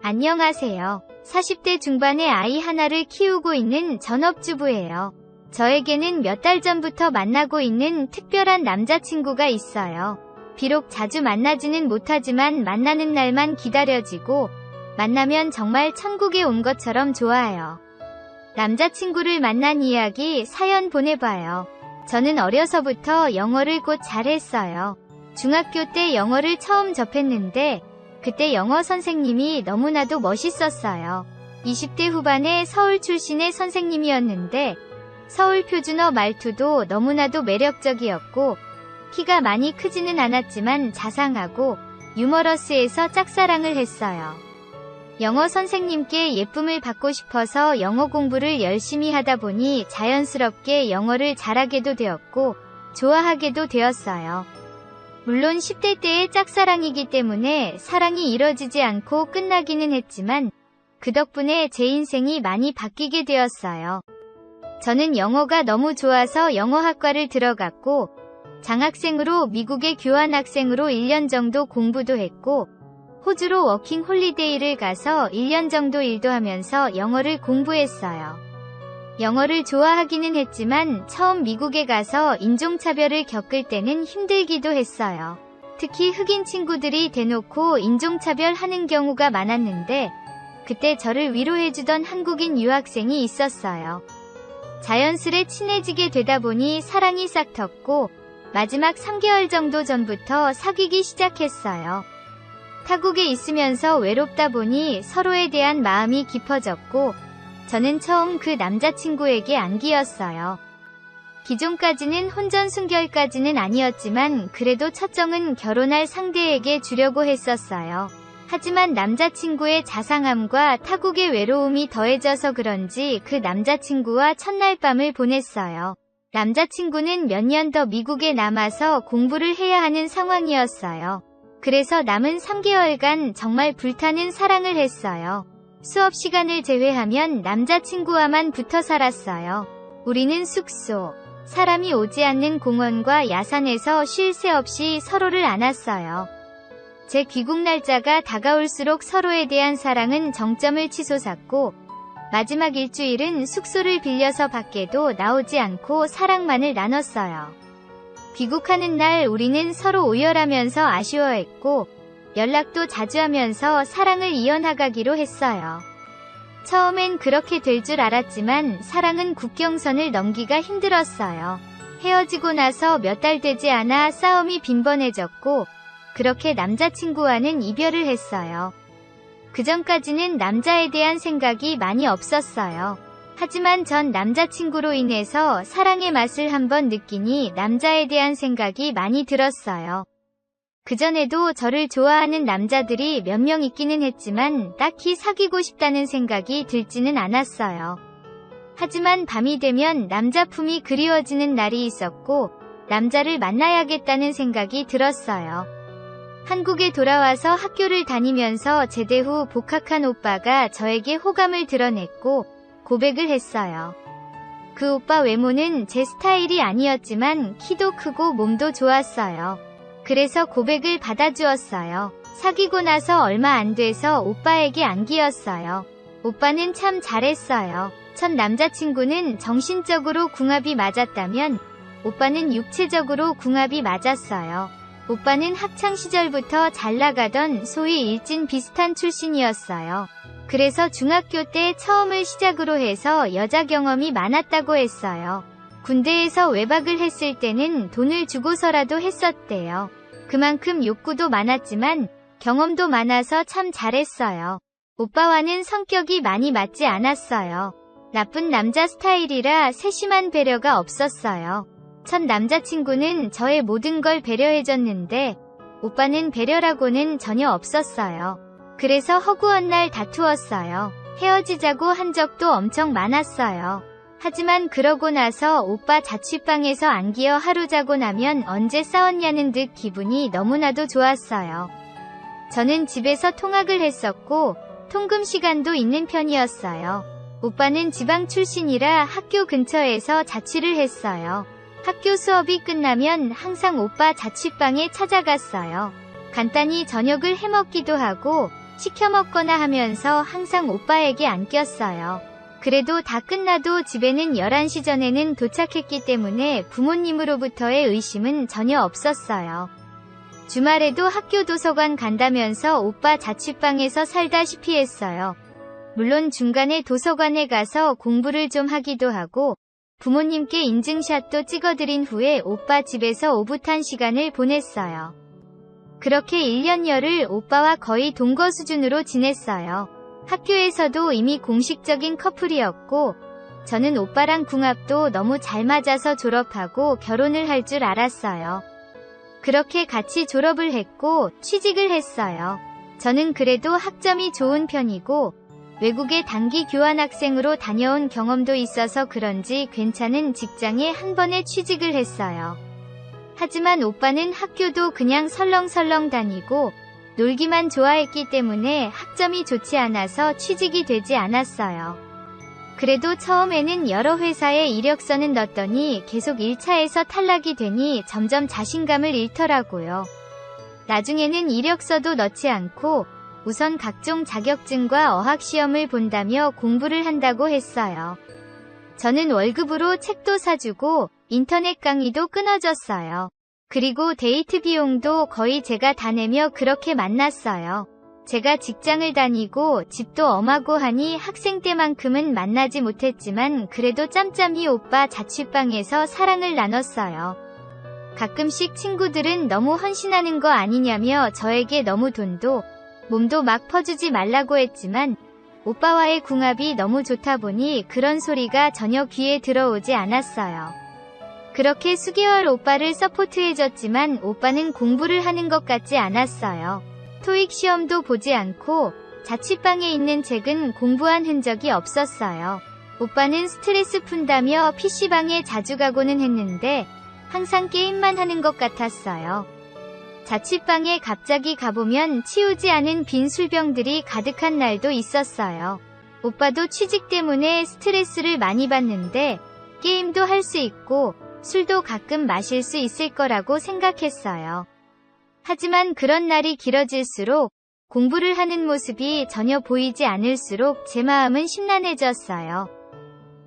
안녕하세요. 40대 중반의 아이 하나를 키우고 있는 전업주부예요. 저에게는 몇 달 전부터 만나고 있는 특별한 남자친구가 있어요. 비록 자주 만나지는 못하지만 만나는 날만 기다려지고 만나면 정말 천국에 온 것처럼 좋아요. 남자친구를 만난 이야기 사연 보내봐요. 저는 어려서부터 영어를 곧 잘했어요. 중학교 때 영어를 처음 접했는데 그때 영어 선생님이 너무나도 멋있었어요. 20대 후반의 서울 출신의 선생님이었는데 서울 표준어 말투도 너무나도 매력적이었고 키가 많이 크지는 않았지만 자상하고 유머러스해서 짝사랑을 했어요. 영어 선생님께 예쁨을 받고 싶어서 영어 공부를 열심히 하다 보니 자연스럽게 영어를 잘하게도 되었고 좋아하게도 되었어요. 물론 10대 때의 짝사랑이기 때문에 사랑이 이뤄지지 않고 끝나기는 했지만 그 덕분에 제 인생이 많이 바뀌게 되었어요. 저는 영어가 너무 좋아서 영어학과를 들어갔고 장학생으로 미국에 교환학생으로 1년 정도 공부도 했고 호주로 워킹 홀리데이를 가서 1년 정도 일도 하면서 영어를 공부했어요. 영어를 좋아하기는 했지만 처음 미국에 가서 인종차별을 겪을 때는 힘들기도 했어요. 특히 흑인 친구들이 대놓고 인종차별 하는 경우가 많았는데 그때 저를 위로해주던 한국인 유학생이 있었어요. 자연스레 친해지게 되다 보니 사랑이 싹 텄고 마지막 3개월 정도 전부터 사귀기 시작했어요. 타국에 있으면서 외롭다 보니 서로에 대한 마음이 깊어졌고 저는 처음 그 남자친구에게 안기였어요. 기존까지는 혼전순결까지는 아니었지만 그래도 첫정은 결혼할 상대에게 주려고 했었어요. 하지만 남자친구의 자상함과 타국의 외로움이 더해져서 그런지 그 남자친구와 첫날 밤을 보냈어요. 남자친구는 몇 년 더 미국에 남아서 공부를 해야 하는 상황이었어요. 그래서 남은 3개월간 정말 불타는 사랑을 했어요. 수업 시간을 제외하면 남자친구와만 붙어 살았어요. 우리는 숙소, 사람이 오지 않는 공원과 야산에서 쉴 새 없이 서로를 안았어요. 제 귀국 날짜가 다가올수록 서로에 대한 사랑은 정점을 치솟았고 마지막 일주일은 숙소를 빌려서 밖에도 나오지 않고 사랑만을 나눴어요. 귀국하는 날 우리는 서로 오열하면서 아쉬워했고 연락도 자주 하면서 사랑을 이어나가기로 했어요. 처음엔 그렇게 될 줄 알았지만 사랑은 국경선을 넘기가 힘들었어요. 헤어지고 나서 몇 달 되지 않아 싸움이 빈번해졌고 그렇게 남자친구와는 이별을 했어요. 그전까지는 남자에 대한 생각이 많이 없었어요. 하지만 전 남자친구로 인해서 사랑의 맛을 한번 느끼니 남자에 대한 생각이 많이 들었어요. 그전에도 저를 좋아하는 남자들이 몇 명 있기는 했지만 딱히 사귀고 싶다는 생각이 들지는 않았어요. 하지만 밤이 되면 남자 품이 그리워지는 날이 있었고 남자를 만나야겠다는 생각이 들었어요. 한국에 돌아와서 학교를 다니면서 제대 후 복학한 오빠가 저에게 호감을 드러냈고 고백을 했어요. 그 오빠 외모는 제 스타일이 아니었지만 키도 크고 몸도 좋았어요. 그래서 고백을 받아주었어요. 사귀고 나서 얼마 안 돼서 오빠에게 안기었어요. 오빠는 참 잘했어요. 첫 남자친구는 정신적으로 궁합이 맞았다면 오빠는 육체적으로 궁합이 맞았어요. 오빠는 학창시절부터 잘 나가던 소위 일진 비슷한 출신이었어요. 그래서 중학교 때 처음을 시작으로 해서 여자 경험이 많았다고 했어요. 군대에서 외박을 했을 때는 돈을 주고서라도 했었대요. 그만큼 욕구도 많았지만 경험도 많아서 참 잘했어요. 오빠와는 성격이 많이 맞지 않았어요. 나쁜 남자 스타일이라 세심한 배려가 없었어요. 첫 남자친구는 저의 모든 걸 배려해줬는데 오빠는 배려라고는 전혀 없었어요. 그래서 허구한 날 다투었어요. 헤어지자고 한 적도 엄청 많았어요. 하지만 그러고 나서 오빠 자취방에서 안기어 하루 자고 나면 언제 싸웠냐는 듯 기분이 너무나도 좋았어요. 저는 집에서 통학을 했었고 통금 시간도 있는 편이었어요. 오빠는 지방 출신이라 학교 근처에서 자취를 했어요. 학교 수업이 끝나면 항상 오빠 자취방에 찾아갔어요. 간단히 저녁을 해먹기도 하고 시켜 먹거나 하면서 항상 오빠에게 안 꼈어요. 그래도 다 끝나도 집에는 11시 전에는 도착했기 때문에 부모님으로부터의 의심은 전혀 없었어요. 주말에도 학교 도서관 간다면서 오빠 자취방에서 살다시피 했어요. 물론 중간에 도서관에 가서 공부를 좀 하기도 하고 부모님께 인증샷도 찍어드린 후에 오빠 집에서 오붓한 시간을 보냈어요. 그렇게 1년여를 오빠와 거의 동거 수준으로 지냈어요. 학교에서도 이미 공식적인 커플이었고 저는 오빠랑 궁합도 너무 잘 맞아서 졸업하고 결혼을 할 줄 알았어요. 그렇게 같이 졸업을 했고 취직을 했어요. 저는 그래도 학점이 좋은 편이고 외국에 단기 교환학생으로 다녀온 경험도 있어서 그런지 괜찮은 직장에 한 번에 취직을 했어요. 하지만 오빠는 학교도 그냥 설렁설렁 다니고 놀기만 좋아했기 때문에 학점이 좋지 않아서 취직이 되지 않았어요. 그래도 처음에는 여러 회사에 이력서는 넣었더니 계속 1차에서 탈락이 되니 점점 자신감을 잃더라고요. 나중에는 이력서도 넣지 않고 우선 각종 자격증과 어학시험을 본다며 공부를 한다고 했어요. 저는 월급으로 책도 사주고 인터넷 강의도 끊어줬어요. 그리고 데이트 비용도 거의 제가 다 내며 그렇게 만났어요. 제가 직장을 다니고 집도 엄하고 하니 학생 때만큼은 만나지 못했지만 그래도 짬짬이 오빠 자취방에서 사랑을 나눴어요. 가끔씩 친구들은 너무 헌신하는 거 아니냐며 저에게 너무 돈도 몸도 막 퍼주지 말라고 했지만 오빠와의 궁합이 너무 좋다 보니 그런 소리가 전혀 귀에 들어오지 않았어요. 그렇게 수개월 오빠를 서포트해줬지만 오빠는 공부를 하는 것 같지 않았어요. 토익 시험도 보지 않고 자취방에 있는 책은 공부한 흔적이 없었어요. 오빠는 스트레스 푼다며 PC방에 자주 가고는 했는데 항상 게임만 하는 것 같았어요. 자취방에 갑자기 가보면 치우지 않은 빈 술병들이 가득한 날도 있었어요. 오빠도 취직 때문에 스트레스를 많이 받는데 게임도 할 수 있고 술도 가끔 마실 수 있을 거라고 생각했어요. 하지만 그런 날이 길어질수록 공부를 하는 모습이 전혀 보이지 않을수록 제 마음은 심란해졌어요.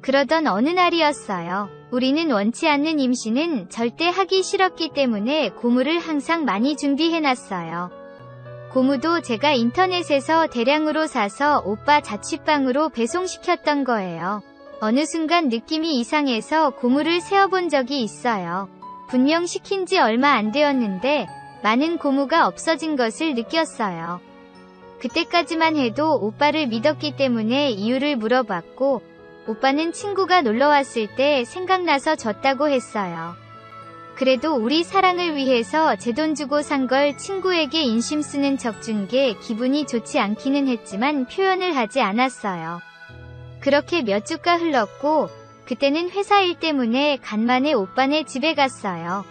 그러던 어느 날이었어요. 우리는 원치 않는 임신은 절대 하기 싫었기 때문에 고무를 항상 많이 준비해놨어요. 고무도 제가 인터넷에서 대량으로 사서 오빠 자취방으로 배송시켰던 거예요. 어느 순간 느낌이 이상해서 고무를 세어본 적이 있어요. 분명 시킨 지 얼마 안 되었는데 많은 고무가 없어진 것을 느꼈어요. 그때까지만 해도 오빠를 믿었기 때문에 이유를 물어봤고 오빠는 친구가 놀러왔을 때 생각나서 줬다고 했어요. 그래도 우리 사랑을 위해서 제 돈 주고 산 걸 친구에게 인심 쓰는 척 준 게 기분이 좋지 않기는 했지만 표현을 하지 않았어요. 그렇게 몇 주가 흘렀고 그때는 회사 일 때문에 간만에 오빠네 집에 갔어요.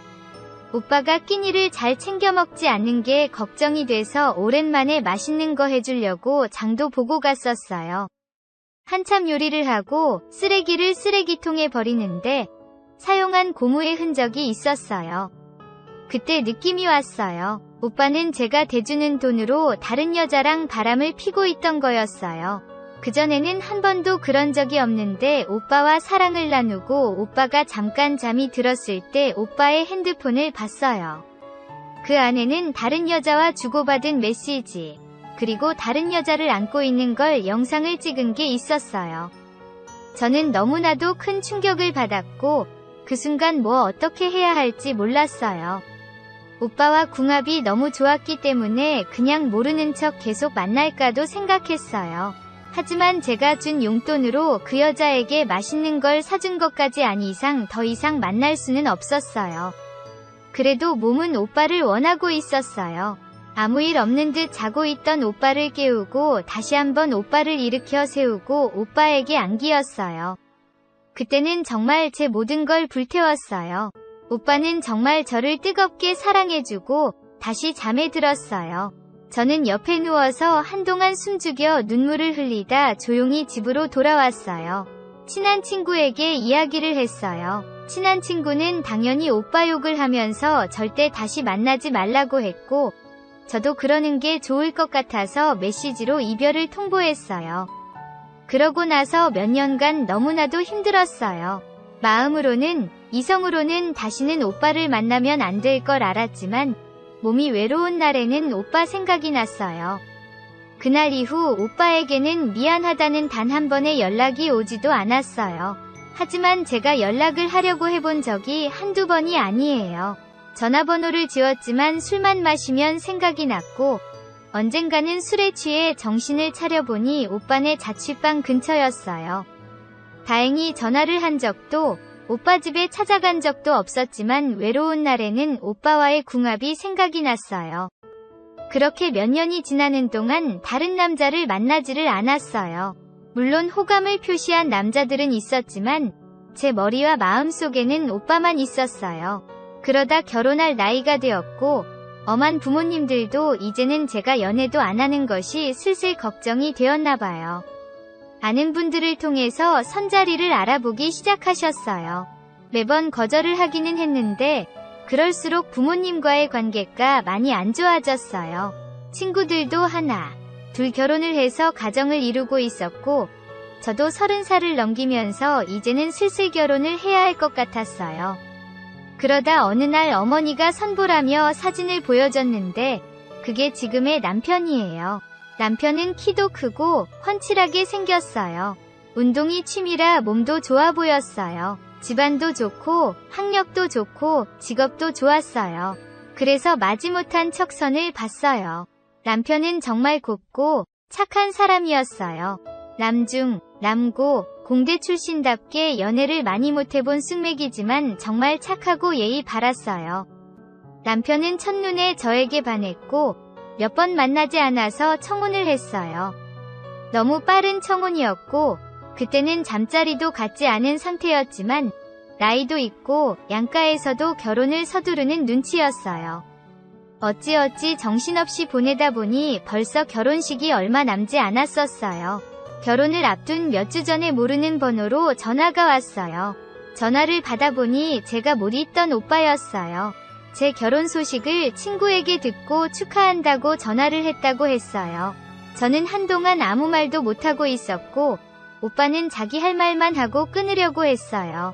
오빠가 끼니를 잘 챙겨 먹지 않는 게 걱정이 돼서 오랜만에 맛있는 거 해주려고 장도 보고 갔었어요. 한참 요리를 하고 쓰레기를 쓰레기통에 버리는데 사용한 고무의 흔적이 있었어요. 그때 느낌이 왔어요. 오빠는 제가 대주는 돈으로 다른 여자랑 바람을 피고 있던 거였어요. 그전에는 한 번도 그런 적이 없는데 오빠와 사랑을 나누고 오빠가 잠깐 잠이 들었을 때 오빠의 핸드폰을 봤어요. 그 안에는 다른 여자와 주고받은 메시지, 그리고 다른 여자를 안고 있는 걸 영상을 찍은 게 있었어요. 저는 너무나도 큰 충격을 받았고 그 순간 뭐 어떻게 해야 할지 몰랐어요. 오빠와 궁합이 너무 좋았기 때문에 그냥 모르는 척 계속 만날까도 생각했어요. 하지만 제가 준 용돈으로 그 여자에게 맛있는 걸 사준 것까지 아니 이상 더 이상 만날 수는 없었어요. 그래도 몸은 오빠를 원하고 있었어요. 아무 일 없는 듯 자고 있던 오빠를 깨우고 다시 한번 오빠를 일으켜 세우고 오빠에게 안기었어요. 그때는 정말 제 모든 걸 불태웠어요. 오빠는 정말 저를 뜨겁게 사랑해주고 다시 잠에 들었어요. 저는 옆에 누워서 한동안 숨죽여 눈물을 흘리다 조용히 집으로 돌아왔어요. 친한 친구에게 이야기를 했어요. 친한 친구는 당연히 오빠 욕을 하면서 절대 다시 만나지 말라고 했고 저도 그러는 게 좋을 것 같아서 메시지로 이별을 통보했어요. 그러고 나서 몇 년간 너무나도 힘들었어요. 마음으로는, 이성으로는 다시는 오빠를 만나면 안 될 걸 알았지만 몸이 외로운 날에는 오빠 생각이 났어요. 그날 이후 오빠에게는 미안하다는 단 한 번의 연락이 오지도 않았어요. 하지만 제가 연락을 하려고 해본 적이 한두 번이 아니에요. 전화번호를 지웠지만 술만 마시면 생각이 났고 언젠가는 술에 취해 정신을 차려보니 오빠네 자취방 근처였어요. 다행히 전화를 한 적도 오빠 집에 찾아간 적도 없었지만 외로운 날에는 오빠와의 궁합이 생각이 났어요. 그렇게 몇 년이 지나는 동안 다른 남자를 만나지를 않았어요. 물론 호감을 표시한 남자들은 있었지만 제 머리와 마음속에는 오빠만 있었어요. 그러다 결혼할 나이가 되었고 엄한 부모님들도 이제는 제가 연애도 안 하는 것이 슬슬 걱정이 되었나 봐요. 아는 분들을 통해서 선자리를 알아보기 시작하셨어요. 매번 거절을 하기는 했는데 그럴수록 부모님과의 관계가 많이 안 좋아졌어요. 친구들도 하나, 둘 결혼을 해서 가정을 이루고 있었고 저도 30살을 넘기면서 이제는 슬슬 결혼을 해야 할 것 같았어요. 그러다 어느 날 어머니가 선보라며 사진을 보여줬는데 그게 지금의 남편이에요. 남편은 키도 크고 훤칠하게 생겼어요. 운동이 취미라 몸도 좋아 보였어요. 집안도 좋고 학력도 좋고 직업도 좋았어요. 그래서 마지못한 척선을 봤어요. 남편은 정말 곱고 착한 사람이었어요. 남중, 남고, 공대 출신답게 연애를 많이 못해본 숙맥이지만 정말 착하고 예의 바랐어요. 남편은 첫눈에 저에게 반했고 몇 번 만나지 않아서 청혼을 했어요. 너무 빠른 청혼이었고 그때는 잠자리도 갖지 않은 상태였지만 나이도 있고 양가에서도 결혼을 서두르는 눈치였어요. 어찌어찌 정신없이 보내다 보니 벌써 결혼식이 얼마 남지 않았었어요. 결혼을 앞둔 몇 주 전에 모르는 번호로 전화가 왔어요. 전화를 받아보니 제가 못 잊던 오빠였어요. 제 결혼 소식을 친구에게 듣고 축하한다고 전화를 했다고 했어요. 저는 한동안 아무 말도 못하고 있었고 오빠는 자기 할 말만 하고 끊으려고 했어요.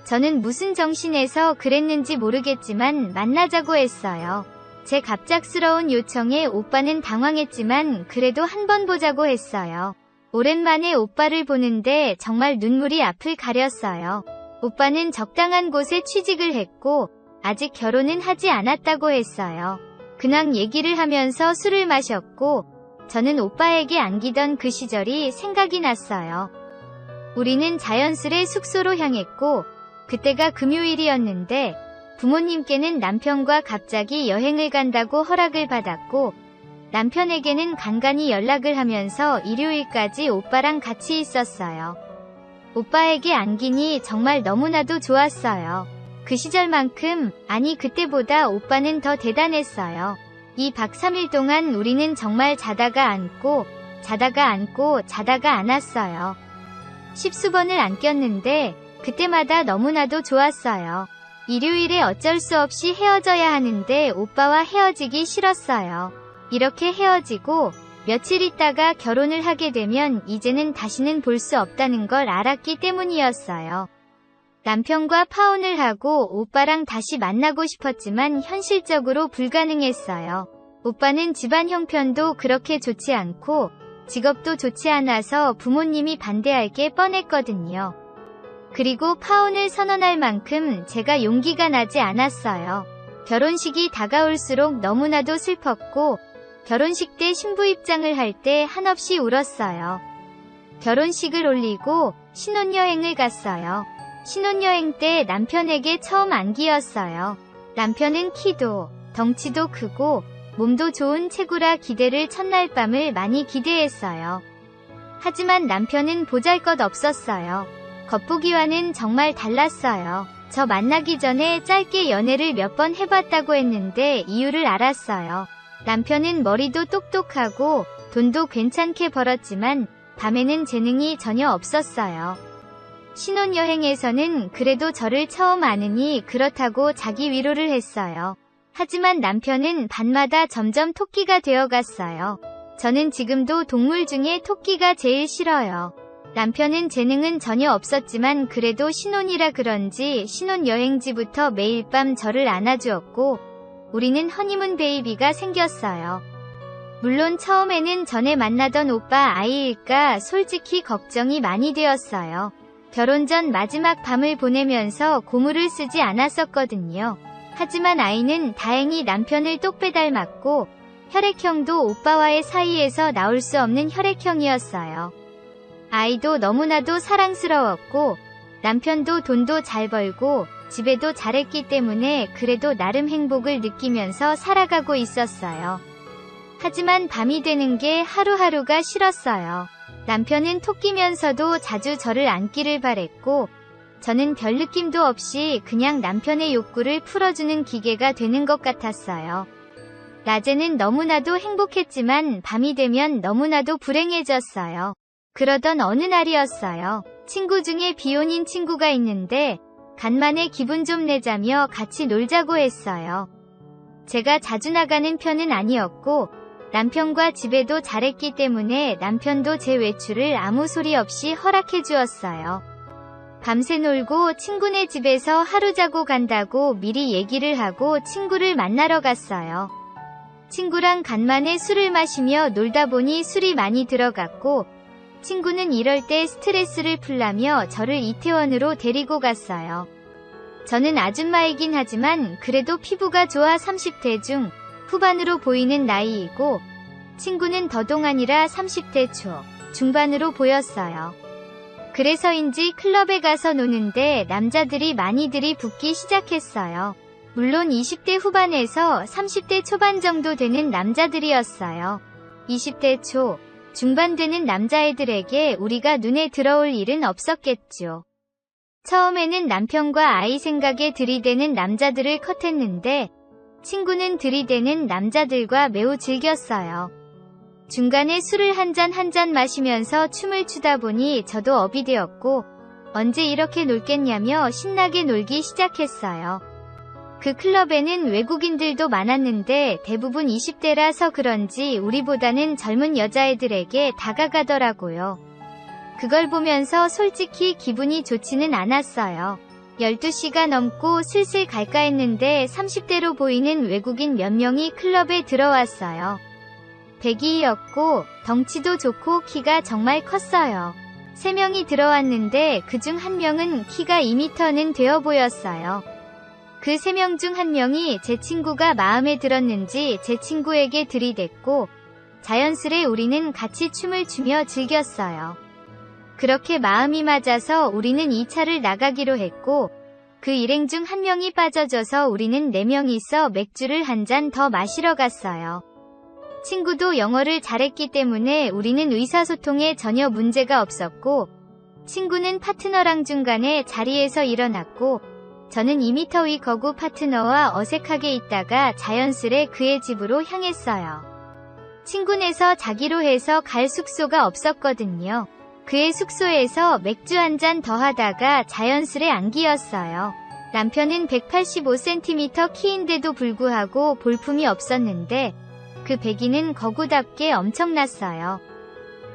저는 무슨 정신에서 그랬는지 모르겠지만 만나자고 했어요. 제 갑작스러운 요청에 오빠는 당황했지만 그래도 한 번 보자고 했어요. 오랜만에 오빠를 보는데 정말 눈물이 앞을 가렸어요. 오빠는 적당한 곳에 취직을 했고 아직 결혼은 하지 않았다고 했어요. 그냥 얘기를 하면서 술을 마셨고 저는 오빠에게 안기던 그 시절이 생각이 났어요. 우리는 자연스레 숙소로 향했고 그때가 금요일이었는데 부모님께는 남편과 갑자기 여행을 간다고 허락을 받았고 남편에게는 간간히 연락을 하면서 일요일까지 오빠랑 같이 있었어요. 오빠에게 안기니 정말 너무나도 좋았어요. 그 시절만큼, 아니 그때보다 오빠는 더 대단했어요. 2박 3일 동안 우리는 정말 자다가 앉고 자다가 앉고 자다가 안았어요. 십수번을 안겼는데 그때마다 너무나도 좋았어요. 일요일에 어쩔 수 없이 헤어져야 하는데 오빠와 헤어지기 싫었어요. 이렇게 헤어지고 며칠 있다가 결혼을 하게 되면 이제는 다시는 볼 수 없다는 걸 알았기 때문이었어요. 남편과 파혼을 하고 오빠랑 다시 만나고 싶었지만 현실적으로 불가능했어요. 오빠는 집안 형편도 그렇게 좋지 않고 직업도 좋지 않아서 부모님이 반대할 게 뻔했거든요. 그리고 파혼을 선언할 만큼 제가 용기가 나지 않았어요. 결혼식이 다가올수록 너무나도 슬펐고 결혼식 때 신부 입장을 할 때 한없이 울었어요. 결혼식을 올리고 신혼여행을 갔어요. 신혼여행 때 남편에게 처음 안기였어요. 남편은 키도, 덩치도 크고 몸도 좋은 체구라 기대를 첫날 밤을 많이 기대했어요. 하지만 남편은 보잘것없었어요. 겉보기와는 정말 달랐어요. 저 만나기 전에 짧게 연애를 몇 번 해봤다고 했는데 이유를 알았어요. 남편은 머리도 똑똑하고 돈도 괜찮게 벌었지만 밤에는 재능이 전혀 없었어요. 신혼여행에서는 그래도 저를 처음 아느니 그렇다고 자기 위로를 했어요. 하지만 남편은 밤마다 점점 토끼가 되어갔어요. 저는 지금도 동물 중에 토끼가 제일 싫어요. 남편은 재능은 전혀 없었지만 그래도 신혼이라 그런지 신혼여행지부터 매일 밤 저를 안아주었고 우리는 허니문 베이비가 생겼어요. 물론 처음에는 전에 만나던 오빠 아이일까 솔직히 걱정이 많이 되었어요. 결혼 전 마지막 밤을 보내면서 고무를 쓰지 않았었거든요. 하지만 아이는 다행히 남편을 똑 빼닮았고 혈액형도 오빠와의 사이에서 나올 수 없는 혈액형이었어요. 아이도 너무나도 사랑스러웠고 남편도 돈도 잘 벌고 집에도 잘했기 때문에 그래도 나름 행복을 느끼면서 살아가고 있었어요. 하지만 밤이 되는 게 하루하루가 싫었어요. 남편은 토끼면서도 자주 저를 안기를 바랬고 저는 별 느낌도 없이 그냥 남편의 욕구를 풀어주는 기계가 되는 것 같았어요. 낮에는 너무나도 행복했지만 밤이 되면 너무나도 불행해졌어요. 그러던 어느 날이었어요. 친구 중에 비혼인 친구가 있는데 간만에 기분 좀 내자며 같이 놀자고 했어요. 제가 자주 나가는 편은 아니었고 남편과 집에도 잘했기 때문에 남편도 제 외출을 아무 소리 없이 허락해 주었어요. 밤새 놀고 친구네 집에서 하루 자고 간다고 미리 얘기를 하고 친구를 만나러 갔어요. 친구랑 간만에 술을 마시며 놀다 보니 술이 많이 들어갔고 친구는 이럴 때 스트레스를 풀라며 저를 이태원으로 데리고 갔어요. 저는 아줌마이긴 하지만 그래도 피부가 좋아 30대 중 후반으로 보이는 나이이고 친구는 더 동안이라 30대 초 중반으로 보였어요. 그래서인지 클럽에 가서 노는데 남자들이 많이들이 붙기 시작했어요. 물론 20대 후반에서 30대 초반 정도 되는 남자들이었어요. 20대 초 중반 되는 남자애들에게 우리가 눈에 들어올 일은 없었겠죠. 처음에는 남편과 아이 생각에 들이대는 남자들을 컷했는데 친구는 들이대는 남자들과 매우 즐겼어요. 중간에 술을 한 잔 마시면서 춤을 추다 보니 저도 업이 되었고 언제 이렇게 놀겠냐며 신나게 놀기 시작했어요. 그 클럽에는 외국인들도 많았는데 대부분 20대라서 그런지 우리보다는 젊은 여자애들에게 다가가더라고요. 그걸 보면서 솔직히 기분이 좋지는 않았어요. 12시가 넘고 슬슬 갈까 했는데 30대로 보이는 외국인 몇 명이 클럽에 들어왔어요. 백이였고 덩치도 좋고 키가 정말 컸어요. 3명이 들어왔는데 그중 1명은 키가 2m는 되어 보였어요. 그 3명 중 1명이 제 친구가 마음에 들었는지 제 친구에게 들이댔고 자연스레 우리는 같이 춤을 추며 즐겼어요. 그렇게 마음이 맞아서 우리는 2차를 나가기로 했고 그 일행 중 1명이 빠져져서 우리는 4명이서 맥주를 한 잔 더 마시러 갔어요. 친구도 영어를 잘했기 때문에 우리는 의사소통에 전혀 문제가 없었고 친구는 파트너랑 중간에 자리에서 일어났고 저는 2m 위 거구 파트너와 어색하게 있다가 자연스레 그의 집으로 향했어요. 친구네서 자기로 해서 갈 숙소가 없었거든요. 그의 숙소에서 맥주 한 잔 더 하다가 자연스레 안기였어요. 남편은 185cm 키인데도 불구하고 볼품이 없었는데 그 배기는 거구답게 엄청났어요.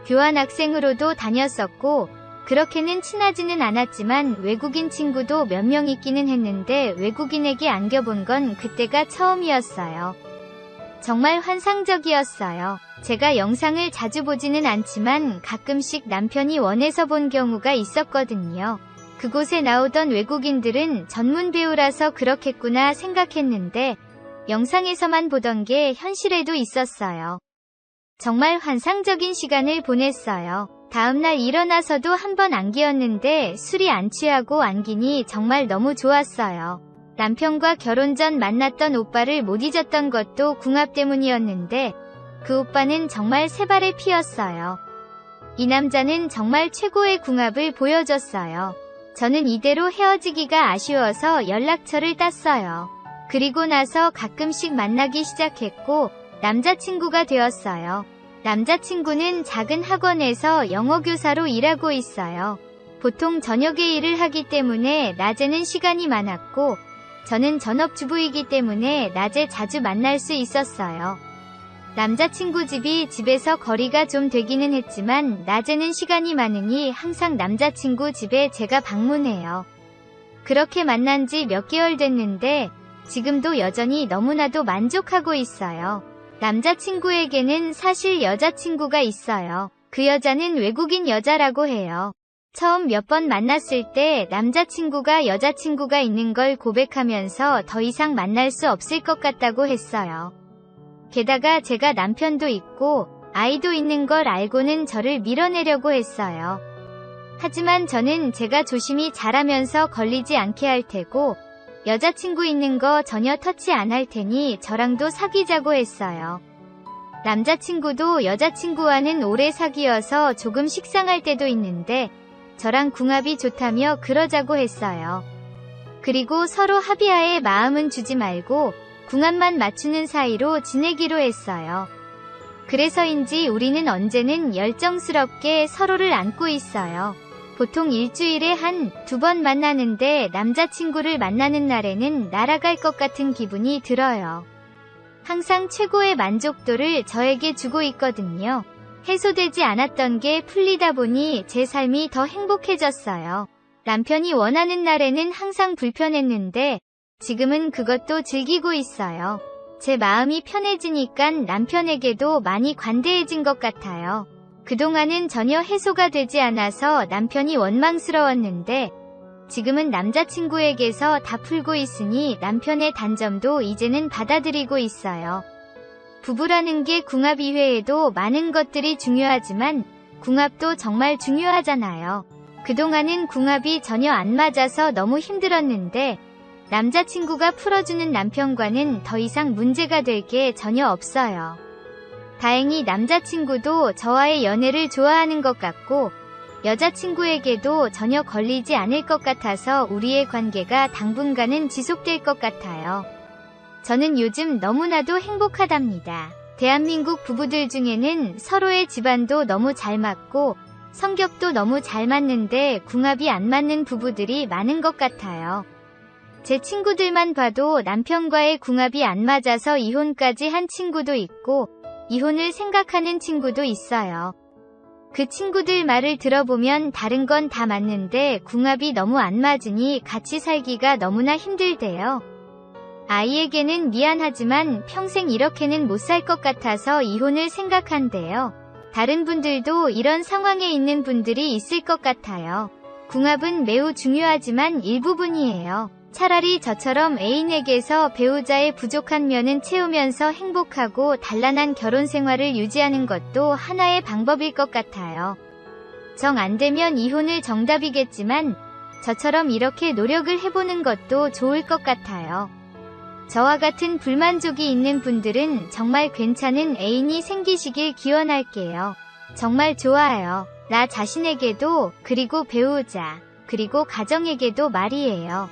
교환학생으로도 다녔었고 그렇게는 친하지는 않았지만 외국인 친구도 몇 명 있기는 했는데 외국인에게 안겨본 건 그때가 처음이었어요. 정말 환상적이었어요. 제가 영상을 자주 보지는 않지만 가끔씩 남편이 원해서 본 경우가 있었거든요. 그곳에 나오던 외국인들은 전문 배우라서 그렇겠구나 생각했는데 영상에서만 보던 게 현실에도 있었어요. 정말 환상적인 시간을 보냈어요. 다음날 일어나서도 한 번 안기었는데 술이 안 취하고 안기니 정말 너무 좋았어요. 남편과 결혼 전 만났던 오빠를 못 잊었던 것도 궁합 때문이었는데 그 오빠는 정말 새발의 피였어요. 이 남자는 정말 최고의 궁합을 보여줬어요. 저는 이대로 헤어지기가 아쉬워서 연락처를 땄어요. 그리고 나서 가끔씩 만나기 시작했고 남자친구가 되었어요. 남자친구는 작은 학원에서 영어교사로 일하고 있어요. 보통 저녁에 일을 하기 때문에 낮에는 시간이 많았고 저는 전업주부이기 때문에 낮에 자주 만날 수 있었어요. 남자친구 집이 집에서 거리가 좀 되기는 했지만 낮에는 시간이 많으니 항상 남자친구 집에 제가 방문해요. 그렇게 만난 지 몇 개월 됐는데 지금도 여전히 너무나도 만족하고 있어요. 남자친구에게는 사실 여자친구가 있어요. 그 여자는 외국인 여자라고 해요. 처음 몇 번 만났을 때 남자친구가 여자친구가 있는 걸 고백하면서 더 이상 만날 수 없을 것 같다고 했어요. 게다가 제가 남편도 있고 아이도 있는 걸 알고는 저를 밀어내려고 했어요. 하지만 저는 제가 조심히 잘하면서 걸리지 않게 할 테고 여자친구 있는 거 전혀 터치 안 할 테니 저랑도 사귀자고 했어요. 남자친구도 여자친구와는 오래 사귀어서 조금 식상할 때도 있는데 저랑 궁합이 좋다며 그러자고 했어요. 그리고 서로 합의하에 마음은 주지 말고 궁합만 맞추는 사이로 지내기로 했어요. 그래서인지 우리는 언제는 열정스럽게 서로를 안고 있어요. 보통 일주일에 두 번 만나는데 남자친구를 만나는 날에는 날아갈 것 같은 기분이 들어요. 항상 최고의 만족도를 저에게 주고 있거든요. 해소되지 않았던 게 풀리다 보니 제 삶이 더 행복해졌어요. 남편이 원하는 날에는 항상 불편했는데 지금은 그것도 즐기고 있어요. 제 마음이 편해지니깐 남편에게도 많이 관대해진 것 같아요. 그동안은 전혀 해소가 되지 않아서 남편이 원망스러웠는데 지금은 남자친구에게서 다 풀고 있으니 남편의 단점도 이제는 받아들이고 있어요. 부부라는 게 궁합 이외에도 많은 것들이 중요하지만 궁합도 정말 중요하잖아요. 그동안은 궁합이 전혀 안 맞아서 너무 힘들었는데 남자친구가 풀어주는 남편과는 더 이상 문제가 될 게 전혀 없어요. 다행히 남자친구도 저와의 연애를 좋아하는 것 같고 여자친구에게도 전혀 걸리지 않을 것 같아서 우리의 관계가 당분간은 지속될 것 같아요. 저는 요즘 너무나도 행복하답니다. 대한민국 부부들 중에는 서로의 집안도 너무 잘 맞고 성격도 너무 잘 맞는데 궁합이 안 맞는 부부들이 많은 것 같아요. 제 친구들만 봐도 남편과의 궁합이 안 맞아서 이혼까지 한 친구도 있고 이혼을 생각하는 친구도 있어요. 그 친구들 말을 들어보면 다른 건 다 맞는데 궁합이 너무 안 맞으니 같이 살기가 너무나 힘들대요. 아이에게는 미안하지만 평생 이렇게는 못 살 것 같아서 이혼을 생각한대요. 다른 분들도 이런 상황에 있는 분들이 있을 것 같아요. 궁합은 매우 중요하지만 일부분이에요. 차라리 저처럼 애인에게서 배우자의 부족한 면은 채우면서 행복하고 단란한 결혼 생활을 유지하는 것도 하나의 방법일 것 같아요. 정 안 되면 이혼을 정답이겠지만 저처럼 이렇게 노력을 해보는 것도 좋을 것 같아요. 저와 같은 불만족이 있는 분들은 정말 괜찮은 애인이 생기시길 기원할게요. 정말 좋아요. 나 자신에게도 그리고 배우자 그리고 가정에게도 말이에요.